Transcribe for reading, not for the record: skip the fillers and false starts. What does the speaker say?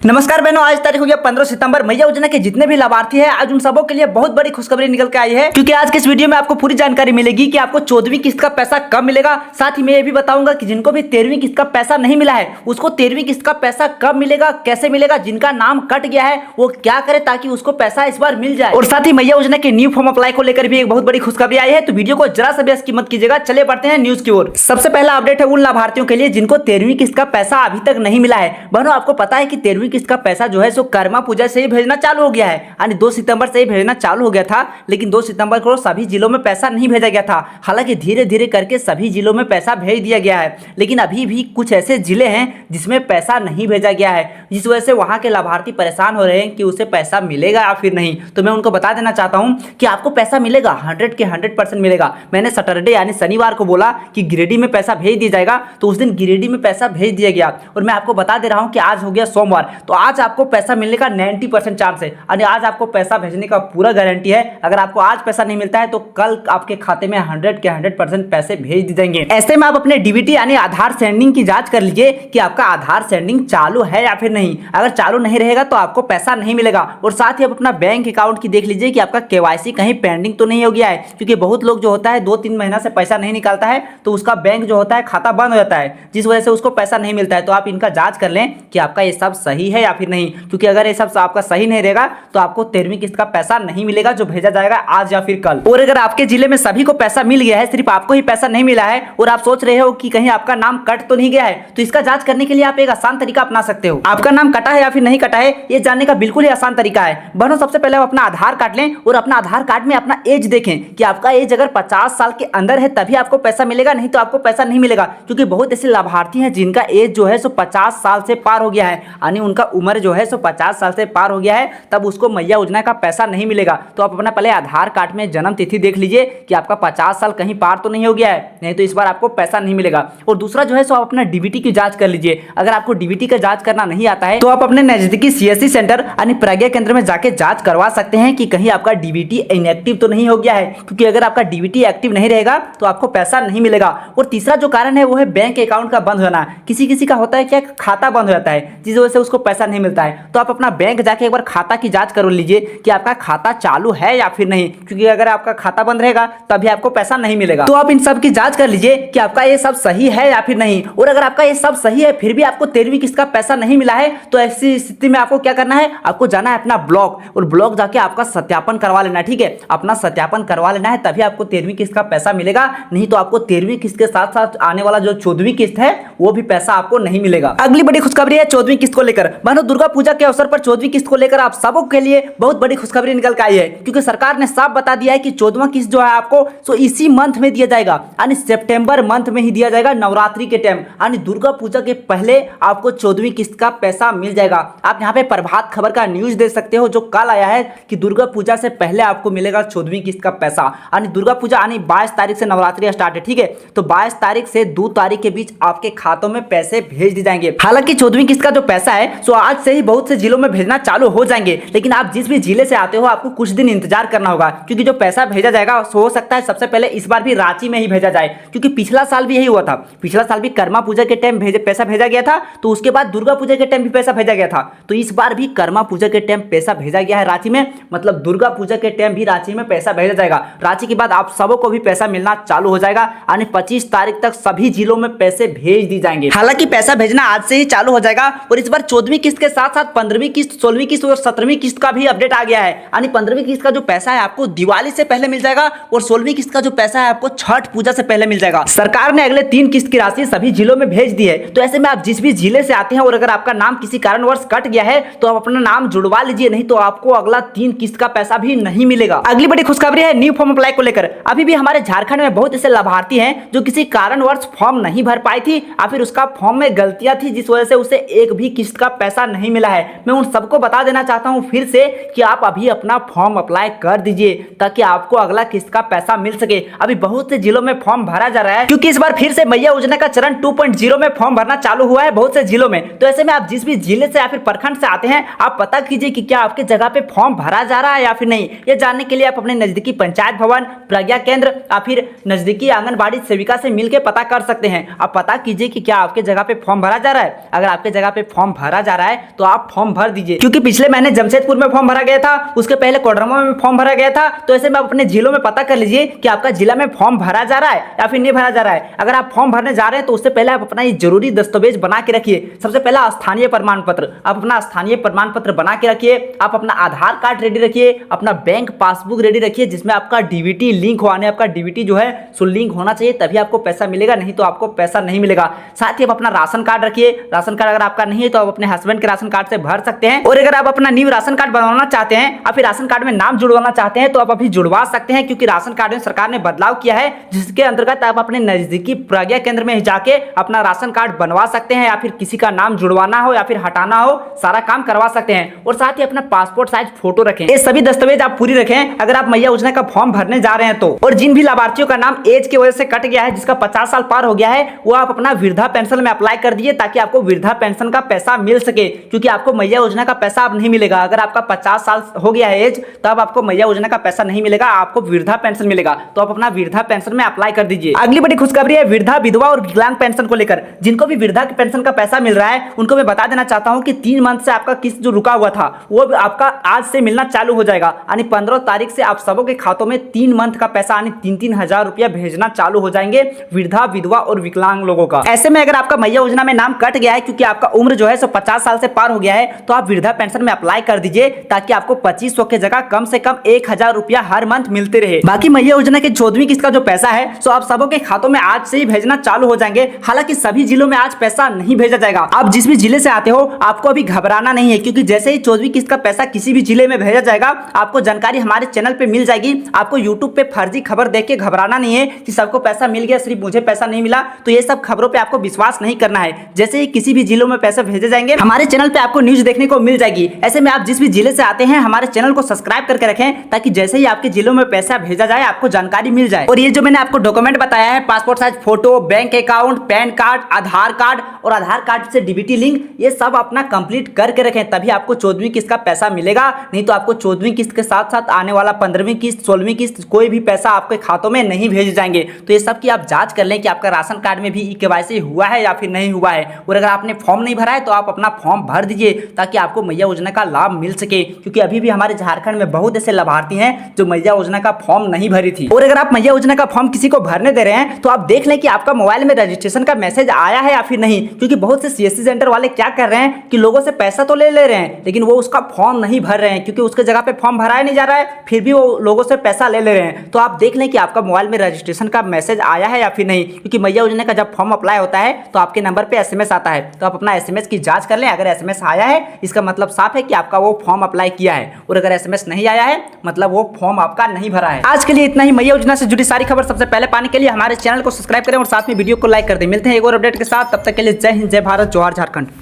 नमस्कार बहनों, आज तारीख हो गया 15 सितंबर। मैया योजना के जितने भी लाभार्थी हैं, आज उन सबों के लिए बहुत बड़ी खुशखबरी निकल के आई है, क्योंकि आज के इस वीडियो में आपको पूरी जानकारी मिलेगी कि आपको 14वीं किस्त का पैसा कब मिलेगा। साथ ही मैं ये भी बताऊंगा कि जिनको भी 13वीं किस्त का पैसा नहीं मिला है, उसको 13वीं किस्त का पैसा कब मिलेगा, कैसे मिलेगा, जिनका नाम कट गया है वो क्या करे ताकि उसको पैसा इस बार मिल जाए। और साथ ही मैया योजना के न्यू फॉर्म अप्लाई को लेकर भी एक बहुत बड़ी खुशखबरी आई है, तो वीडियो को जरा सा भी स्किप मत कीजिएगा। चले बढ़ते हैं न्यूज की ओर। सबसे पहला अपडेट है उन लाभार्थियों के लिए जिनको 13वीं किस्त का पैसा अभी तक नहीं मिला है। बहनों, आपको पता है कि 13वीं किस्त का पैसा जो है सो कर्मा पूजा से ही भेजना चालू हो गया है, यानी 2 सितंबर से ही भेजना चालू हो गया था, लेकिन 2 सितंबर को सभी जिलों में पैसा नहीं भेजा गया था। हालांकि धीरे धीरे करके सभी जिलों में पैसा भेज दिया गया है, लेकिन अभी भी कुछ ऐसे जिले हैं जिसमें पैसा नहीं भेजा गया है, जिस वजह से वहां के लाभार्थी परेशान हो रहे हैं कि उसे पैसा मिलेगा या फिर नहीं। तो मैं उनको बता देना चाहता हूं कि आपको पैसा मिलेगा, 100 के 100% मिलेगा। मैंने सैटरडे यानी शनिवार को बोला कि गिरिडीह में पैसा भेज दिया जाएगा, तो उस दिन गिरिडीह में पैसा भेज दिया गया। और मैं आपको बता दे रहा हूं कि आज हो गया सोमवार, तो आज आपको पैसा मिलने का 90% चांस है, यानी आज आपको पैसा भेजने का पूरा गारंटी है। अगर आपको आज पैसा नहीं मिलता है तो कल आपके खाते में 100 के 100% पैसे भेज दिए जाएंगे। ऐसे में आप अपने डीबीटी यानी आधार सेंडिंग की जांच कर लीजिए कि आपका आधार सेंडिंग चालू है या फिर नहीं। अगर चालू नहीं रहेगा तो आपको पैसा नहीं मिलेगा। और साथ ही आप अपना बैंक अकाउंट की देख लीजिए कि आपका केवाईसी कहीं पेंडिंग तो नहीं हो गया है, क्योंकि बहुत लोग जो होता है 2-3 महीना से पैसा नहीं निकालता है तो उसका बैंक जो होता है खाता बंद हो जाता है, जिस वजह से उसको पैसा नहीं मिलता है। तो आप इनका जांच कर लें कि आपका ये सब सही है या फिर नहीं, क्योंकि अगर ये सब आपका सही नहीं रहेगा तो आपको 13वीं किस्त का पैसा नहीं मिलेगा, जो भेजा जाएगा आज या फिर कल। और अगर आपके जिले में सभी को पैसा मिल गया है, सिर्फ आपको ही पैसा नहीं मिला है और आप सोच रहे हो कि कहीं आपका नाम कट तो नहीं गया है, तो इसका जांच करने के लिए आप एक आसान तरीका अपना सकते हो। आपका नाम कटा है या फिर नहीं कटा है, ये जानने का बिल्कुल ही आसान तरीका है। बहनों, सबसे पहले आप अपना आधार कार्ड लें और अपना आधार कार्ड में अपना एज देखें कि आपका एज अगर 50 साल के अंदर है तभी आपको पैसा मिलेगा, नहीं तो आपको पैसा नहीं मिलेगा। क्योंकि बहुत ऐसे लाभार्थी हैं जिनका एज जो है सो 50 साल से पार हो गया है, यानी उनका उम्र जो है सो 50 साल से पार हो गया है, तब उसको मैया योजना का पैसा नहीं मिलेगा। तो आप अपना पहले आधार कार्ड में जन्म तिथि देख लीजिए कि आपका 50 साल कहीं पार तो नहीं हो गया है, नहीं तो इस बार आपको पैसा नहीं मिलेगा। और दूसरा जो है सो आप अपना डीबीटी की जांच कर लीजिए। अगर आपको डीबीटी का जांच करना नहीं आता है तो आप अपने नजदीकी सीएससी सेंटर यानी प्रज्ञा केंद्र में जाके जांच करवा सकते हैं कि कहीं आपका डीबीटी इनएक्टिव तो नहीं हो गया है, क्योंकि अगर आपका डीबीटी एक्टिव नहीं रहेगा तो आपको पैसा नहीं मिलेगा। और तीसरा जो कारण है वो है बैंक अकाउंट का बंद होना। किसी किसी का होता है क्या, खाता बंद हो जाता है, जिस वजह से उसको पैसा नहीं मिलता है। तो आप अपना बैंक जाके एक बार खाता की जांच कर लीजिए कि आपका खाता चालू है या फिर नहीं, क्योंकि अगर आपका खाता बंद रहेगा तभी आपको पैसा नहीं मिलेगा। तो आप इन सब की जांच कर लीजिए कि आपका ये सब सही है या फिर नहीं। और अगर आपका ये सब सही है फिर भी आपको 13वीं किस्त का पैसा नहीं मिला है, तो ऐसी स्थिति में आपको क्या करना है, आपको जाना है अपना ब्लॉक और ब्लॉक जाके आपका सत्यापन करवा लेना है। ठीक है, अपना सत्यापन करवा लेना है, तभी आपको 13वीं किस्त का पैसा मिलेगा, नहीं तो आपको 13वीं किस्त के साथ साथ आने वाला जो 14वीं किस्त है वो भी पैसा आपको नहीं मिलेगा। अगली बड़ी खुशखबरी है 14वीं किस्त को लेकर। बहनों, दुर्गा पूजा के अवसर पर 14वीं किस्त को लेकर आप सबों के लिए बहुत बड़ी खुशखबरी निकल के आई है, क्योंकि सरकार ने साफ बता दिया है कि 14वां किस्त जो है आपको सो इसी मंथ में दिया जाएगा, यानी सितंबर मंथ में ही दिया जाएगा, नवरात्रि के टाइम, यानी दुर्गा पूजा के पहले आपको 14वीं किस्त का पैसा मिल जाएगा। आप यहाँ पे प्रभात खबर का न्यूज देख सकते हो जो कल आया है कि दुर्गा पूजा से पहले आपको मिलेगा 14वीं किस्त का पैसा। यानी दुर्गा पूजा यानी 22 तारीख से नवरात्रि स्टार्ट है। ठीक है, तो 22 तारीख से 2 तारीख के बीच आपके खातों में पैसे भेज दिए जाएंगे। हालांकि 14वीं किस्त का जो पैसा है सो आज से ही बहुत से जिलों में भेजना चालू हो जाएंगे, लेकिन आप जिस भी जिले से आते हो आपको कुछ दिन इंतजार करना होगा, क्योंकि जो पैसा भेजा जाएगा हो सकता है सबसे पहले इस बार भी रांची में ही भेजा जाए, क्योंकि पिछला साल भी यही हुआ था। पिछला साल भी कर्मा पूजा के टाइम पैसा भेजा गया था, तो उसके बाद दुर्गा पूजा के टाइम भी पैसा भेजा गया था। तो इस बार भी कर्मा पूजा के टाइम पैसा भेजा गया है रांची में, मतलब दुर्गा पूजा के टाइम भी रांची में पैसा भेजा जाएगा। रांची के बाद आप सबों को भी पैसा मिलना चालू हो जाएगा, यानी 25 तारीख तक सभी जिलों में पैसे भेज दिए जाएंगे। हालांकि पैसा भेजना आज से ही चालू हो जाएगा, और इस बार 14वीं किस्त के साथ साथ 15वीं किस्त, 16वीं किस्त और 17वीं किस्त का भी अपडेट आ गया है। यानी 15वीं किस्त का जो पैसा है आपको दिवाली से पहले मिल जाएगा, और 16वीं किस्त का जो पैसा है आपको छठ पूजा से पहले मिल जाएगा। सरकार ने अगले 3 किस्त की राशि सभी जिलों में भेज दी है। तो ऐसे में आप जिस भी जिले से आते हैं और अगर आपका नाम किसी कारणवश कट गया है तो आप अपना नाम जुड़वा लीजिए, नहीं तो आपको अगला 3 किस्त का पैसा भी नहीं मिलेगा। अगली बड़ी खुशखबरी है न्यू फॉर्म अप्लाई को लेकर। अभी भी हमारे झारखंड में बहुत ऐसे लाभार्थी हैं जो किसी कारणवश फॉर्म नहीं भर पाई थी या फिर उसका फॉर्म में गलतियां थी, जिस वजह से उसे एक भी किस्त का पैसा नहीं मिला है। मैं उन सबको बता देना चाहता हूं फिर से कि आप अभी अपना फॉर्म अप्लाई कर दीजिए ताकि आपको अगला किस्त का पैसा मिल सके। अभी बहुत से जिलों में फॉर्म भरा जा रहा है, क्योंकि इस बार फिर से मैया योजना का चरण 2.0 में फॉर्म भरना चालू हुआ है बहुत से जिलों में। तो ऐसे में आप जिस भी जिले से या फिर प्रखंड से आते हैं आप पता कीजिए कि क्या आपके जगह पे फॉर्म भरा जा रहा है या फिर नहीं। ये जानने के लिए आप अपने नजदीकी पंचायत भवन, प्रज्ञा केंद्र या फिर नजदीकी आंगनबाड़ी सेविका से मिलकर पता कर सकते हैं। आप पता कीजिए कि क्या आपके जगह पे फॉर्म भरा जा रहा है। अगर आपके जगह पे फॉर्म भरा जा रहा है तो आप फॉर्म भर दीजिए, क्योंकि पिछले महीने जमशेदपुर में फॉर्म भरा गया था, उसके पहले कोडरमा में फॉर्म भरा गया था। तो ऐसे में आप अपने जिलों में पता कर लीजिए कि आपका जिला में फॉर्म भरा जा रहा है या फिर नहीं भरा जा रहा है। अगर आप फॉर्म भरने जा रहे हैं तो उससे पहले आप अपना ये जरूरी दस्तावेज बना के रखिए। सबसे पहला स्थानीय प्रमाण पत्र, आप अपना स्थानीय प्रमाण पत्र बना के रखिए। आप अपना आधार कार्ड रेडी रखिए, अपना बैंक पासबुक रेडी रखिए जिसमें आपका डीबीटी लिंक होने, आपका डीबीटी जो है सो लिंक होना चाहिए, तभी आपको पैसा मिलेगा, नहीं तो आपको पैसा नहीं मिलेगा। साथ ही आप अपना राशन कार्ड रखिए। राशन कार्ड अगर आपका नहीं है तो आप अपने हस्बैंड के राशन कार्ड से भर सकते हैं। और अगर आप अपना न्यू राशन कार्ड बनवाना चाहते हैं या फिर राशन कार्ड में नाम जुड़वाना चाहते हैं तो आप अभी जुड़वा सकते हैं, क्योंकि राशन कार्ड में सरकार ने बदलाव किया है, जिसके अंतर्गत आप अपने नजदीकी प्रज्ञा केंद्र में जाके अपना राशन कार्ड बनवा सकते हैं, या फिर किसी का नाम जुड़वाना हो या फिर हटाना हो, सारा काम करवा सकते हैं। और साथ ही अपना पासपोर्ट साइज फोटो रखें। ये सभी दस्तावेज आप पूरी रखें अगर आप मैया योजना का फॉर्म भरने जा रहे हैं तो। और जिन भी लाभार्थियों का नाम एज की वजह से कट गया है, जिसका 50 साल पार हो गया है, वो आप अपना वृद्धा पेंशन में अप्लाई कर दीजिए ताकि आपको वृद्धा पेंशन का पैसा मिल सके, क्योंकि आपको मैया योजना का पैसा अब नहीं मिलेगा। अगर आपका 50 साल हो गया है एज, तब आपको मैया योजना का पैसा नहीं मिलेगा, आपको वृद्धा पेंशन मिलेगा। तो आप अपना वृद्धा पेंशन में अप्लाई कर दीजिए। अगली बड़ी खुशखबरी है वृद्धा, विधवा और विकलांग पेंशन को लेकर। जिनको भी वृद्धा पेंशन का पैसा मिल रहा है उनको मैं बता देना चाहता हूं कि 3 मंथ से आपका किस्त जो रुका हुआ था वो आपका आज से मिलना चालू हो जाएगा। यानी 15 तारीख से आप सबों के खातों में 3 मंथ का पैसा यानी 3-3 हजार रुपया भेजना चालू हो जाएंगे वृद्धा, विधवा और विकलांग लोगों का। ऐसे में अगर आपका मैया योजना में नाम कट गया है क्योंकि आपका उम्र जो है 50 साल से पार हो गया है, तो आप वृद्धा पेंशन में अप्लाई कर दीजिए ताकि आपको 2500 की जगह कम से कम 1000 रुपया हर मंथ मिलते रहे। बाकी मैया योजना के 14वीं किस्त का जो पैसा है सो आप सबों के खातों में आज से ही भेजना चालू हो जाएंगे। हालांकि सभी जिलों में आज पैसा नहीं भेजा जाएगा। आप जिस भी जिले से आते हो आपको अभी घबराना नहीं है, क्योंकि जैसे ही 14वीं किस्त का पैसा किसी भी जिले में भेजा जाएगा आपको जानकारी हमारे चैनल पे मिल जाएगी। आपको यूट्यूब पे फर्जी खबर देख के घबराना नहीं है कि सबको पैसा मिल गया सिर्फ मुझे पैसा नहीं मिला। तो ये सब खबरों पे आपको विश्वास नहीं करना है। जैसे ही किसी भी जिलों में पैसा भेजे जाएंगे हमारे चैनल पे आपको न्यूज देखने को मिल जाएगी। ऐसे में आप जिस भी जिले से आते हैं हमारे चैनल को सब्सक्राइब करके रखें ताकि जैसे ही आपके जिलों में पैसा भेजा जाए आपको जानकारी मिल जाए। और ये जो मैंने आपको डॉक्यूमेंट बताया है, passport size photo, bank account, pan card, Aadhaar card और आधार कार्ड से डीबीटी लिंक, ये सब अपना कंप्लीट करके रखें, तभी आपको 14वीं किस्त का पैसा मिलेगा। नहीं तो आपको 14वीं किस्त के साथ साथ आने वाला 15वीं किस्त, 16वीं किस्त कोई भी पैसा आपके खातों में नहीं भेजे जाएंगे। तो ये सब की आप जांच कर लें कि आपका राशन कार्ड में भी ई-केवाईसी हुआ है या फिर नहीं हुआ है। और अगर आपने फॉर्म नहीं भरा है तो आप अपना फॉर्म भर दीजिए ताकि आपको मैया योजना का लाभ मिल सके, क्योंकि अभी भी हमारे झारखंड में बहुत ऐसे लाभार्थी हैं जो मैया योजना का फॉर्म नहीं भरी थी। और अगर आप मैया योजना का फॉर्म किसी को भरने दे रहे हैं तो आप देख लें कि आपका मोबाइल में रजिस्ट्रेशन का मैसेज आया है या फिर नहीं, क्योंकि बहुत से सीएससी सेंटर वाले क्या कर रहे हैं कि लोगों से पैसा तो ले रहे हैं लेकिन वो उसका फॉर्म नहीं भर रहे हैं, क्योंकि उसके जगह पे फॉर्म भराया नहीं जा रहा है, फिर भी वो लोगों से पैसा ले रहे हैं। तो आप देख लें कि आपका मोबाइल में रजिस्ट्रेशन का मैसेज आया है या फिर नहीं, क्योंकि मैया योजना का जब फॉर्म अप्लाई होता है तो आपके नंबर पे एसएमएस आता है। तो आप अपना एसएमएस की जांच कर लें। अगर एसएमएस आया है इसका मतलब साफ है कि आपका वो फॉर्म अप्लाई किया है, और अगर एसएमएस नहीं आया है मतलब वो फॉर्म आपका नहीं भरा है। आज के लिए इतना ही। मैया योजना से जुड़ी सारी खबर सबसे पहले पाने के लिए हमारे चैनल को सब्सक्राइब करें और साथ में वीडियो को लाइक कर दें। मिलते हैं एक और अपडेट के साथ, तब तक के लिए जय हिंद, जय भारत, जोहार झारखंड।